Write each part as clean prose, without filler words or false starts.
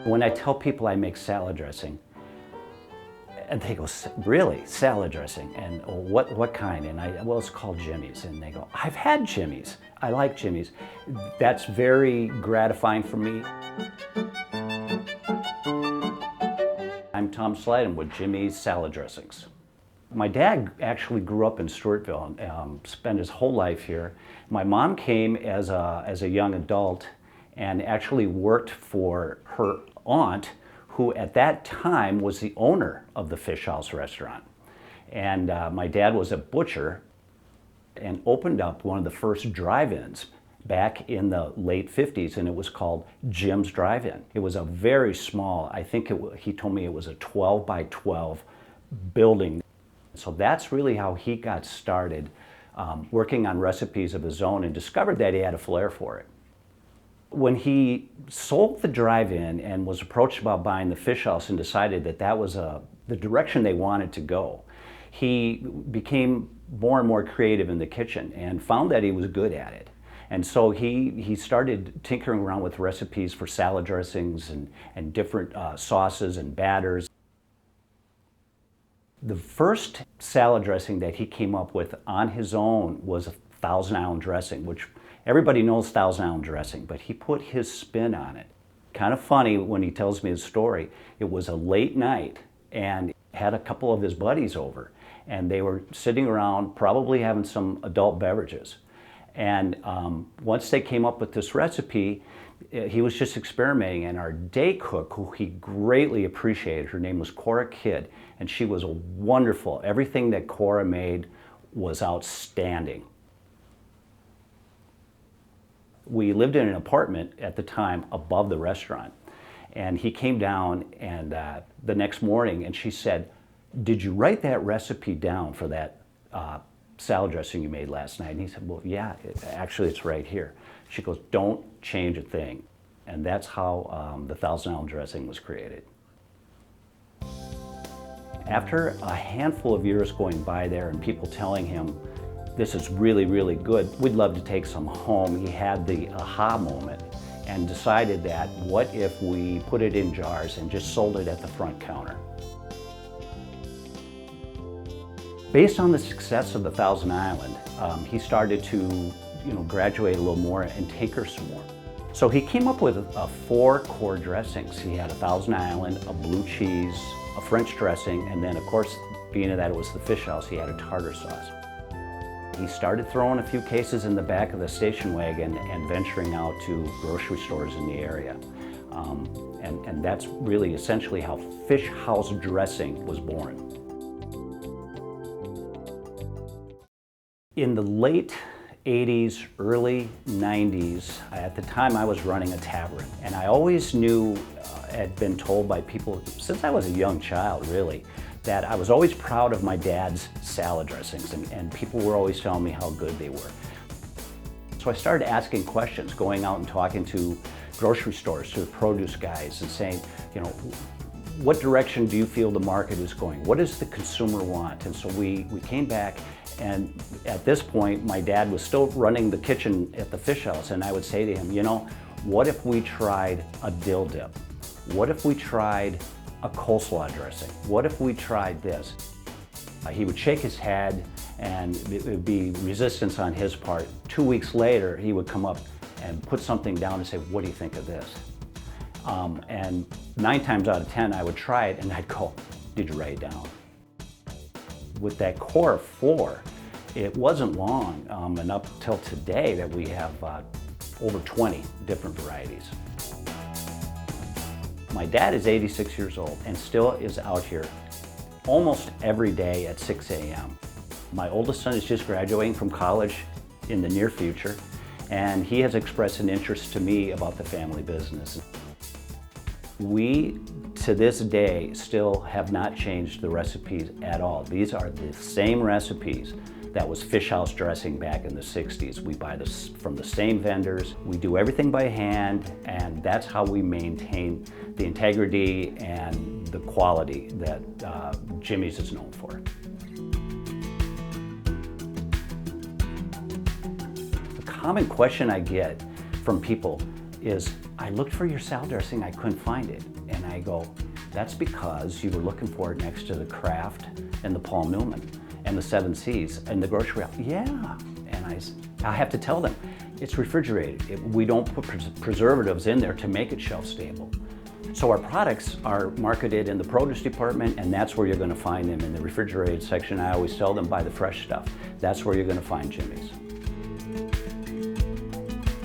When I tell people I make salad dressing, and they go, really, salad dressing? And what kind? And well, it's called Jimmy's. And they go, I've had Jimmy's. I like Jimmy's. That's very gratifying for me. I'm Tom Slyden with Jimmy's Salad Dressings. My dad actually grew up in Stewartville and spent his whole life here. My mom came as a young adult and actually worked for her aunt, who at that time was the owner of the Fish House restaurant. And my dad was a butcher and opened up one of the first drive-ins back in the late 50s, and it was called Jim's Drive-In. It was a very small, I think he told me it was a 12 by 12 building. So that's really how he got started working on recipes of his own and discovered that he had a flair for it. When he sold the drive-in and was approached about buying the Fish House and decided that that was the direction they wanted to go, he became more and more creative in the kitchen and found that he was good at it. And so he started tinkering around with recipes for salad dressings and different sauces and batters. The first salad dressing that he came up with on his own was a Thousand Island dressing, which everybody knows Thousand Island dressing, but he put his spin on it. Kind of funny when he tells me his story. It was a late night and had a couple of his buddies over, and they were sitting around probably having some adult beverages. And once they came up with this recipe, he was just experimenting, and our day cook, who he greatly appreciated, her name was Cora Kidd, and she was wonderful. Everything that Cora made was outstanding. We lived in an apartment at the time above the restaurant, and he came down and the next morning, and she said, "Did you write that recipe down for that salad dressing you made last night?" And he said, "Well, yeah, actually it's right here." She goes, "Don't change a thing." And that's how the Thousand Island dressing was created. After a handful of years going by there and people telling him, "This is really, really good, we'd love to take some home," he had the aha moment and decided that what if we put it in jars and just sold it at the front counter. Based on the success of the Thousand Island, he started to graduate a little more and tinker some more. So he came up with 4 core dressings. He had a Thousand Island, a blue cheese, a French dressing, and then of course, being that it was the Fish House, he had a tartar sauce. He started throwing a few cases in the back of the station wagon and venturing out to grocery stores in the area. And that's really essentially how Fish House dressing was born. In the late 80s, early 90s, at the time I was running a tavern, and I always knew, had been told by people since I was a young child really, that I was always proud of my dad's salad dressings, and people were always telling me how good they were. So I started asking questions, going out and talking to grocery stores, to the produce guys, and saying, what direction do you feel the market is going? What does the consumer want? And so we came back, and at this point, my dad was still running the kitchen at the Fish House, and I would say to him, what if we tried a dill dip? What if we tried a coleslaw dressing? What if we tried this? He would shake his head, and it would be resistance on his part. 2 weeks later, he would come up and put something down and say, "What do you think of this?" And 9 times out of 10, I would try it, and I'd go, "Did you write it down?" With that core of 4, it wasn't long, and up till today, that we have over 20 different varieties. My dad is 86 years old and still is out here almost every day at 6 a.m. My oldest son is just graduating from college in the near future, and he has expressed an interest to me about the family business. We, to this day, still have not changed the recipes at all. These are the same recipes that was Fish House dressing back in the 60s. We buy this from the same vendors. We do everything by hand, and that's how we maintain the integrity and the quality that Jimmy's is known for. A common question I get from people is, I looked for your salad dressing, I couldn't find it. And I go, that's because you were looking for it next to the Kraft and the Paul Newman and the 7 C's and the grocery aisle. Yeah. And I have to tell them, it's refrigerated. We don't put preservatives in there to make it shelf stable. So our products are marketed in the produce department, and that's where you're going to find them. In the refrigerated section, I always sell them by the fresh stuff. That's where you're going to find Jimmy's.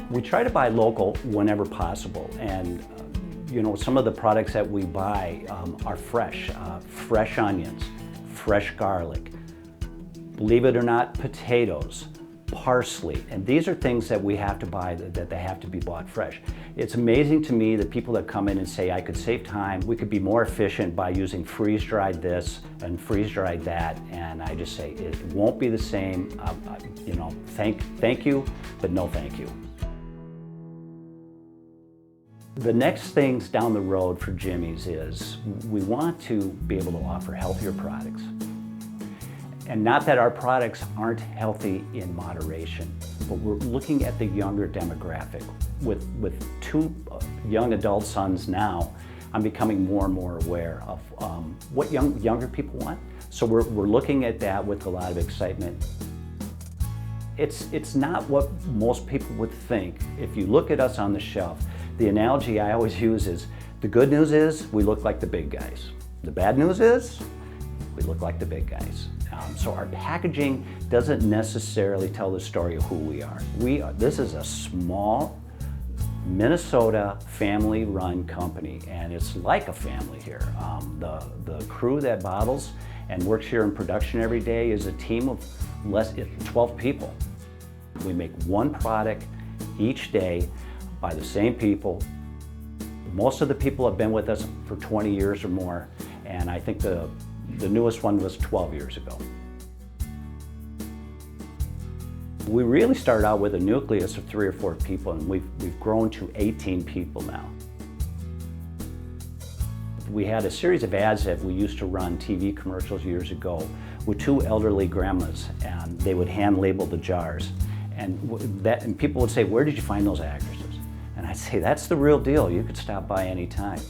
We try to buy local whenever possible, and some of the products that we buy are fresh. Fresh onions, fresh garlic, believe it or not, potatoes, parsley, and these are things that we have to buy, that they have to be bought fresh. It's amazing to me the people that come in and say, I could save time, we could be more efficient by using freeze-dried this and freeze-dried that, and I just say, it won't be the same. Thank you, but no thank you. The next things down the road for Jimmy's is we want to be able to offer healthier products. And not that our products aren't healthy in moderation, but we're looking at the younger demographic. With 2 young adult sons now, I'm becoming more and more aware of what younger people want. So we're looking at that with a lot of excitement. It's not what most people would think. If you look at us on the shelf, the analogy I always use is, the good news is we look like the big guys. The bad news is we look like the big guys. So our packaging doesn't necessarily tell the story of who we are. This is a small Minnesota family-run company, and it's like a family here. The crew that bottles and works here in production every day is a team of 12 people. We make one product each day by the same people. Most of the people have been with us for 20 years or more, and I think the newest one was 12 years ago. We really started out with a nucleus of 3 or 4 people, and we've grown to 18 people now. We had a series of ads that we used to run, TV commercials years ago, with 2 elderly grandmas, and they would hand label the jars. And people would say, where did you find those actresses? And I'd say, that's the real deal. You could stop by any time.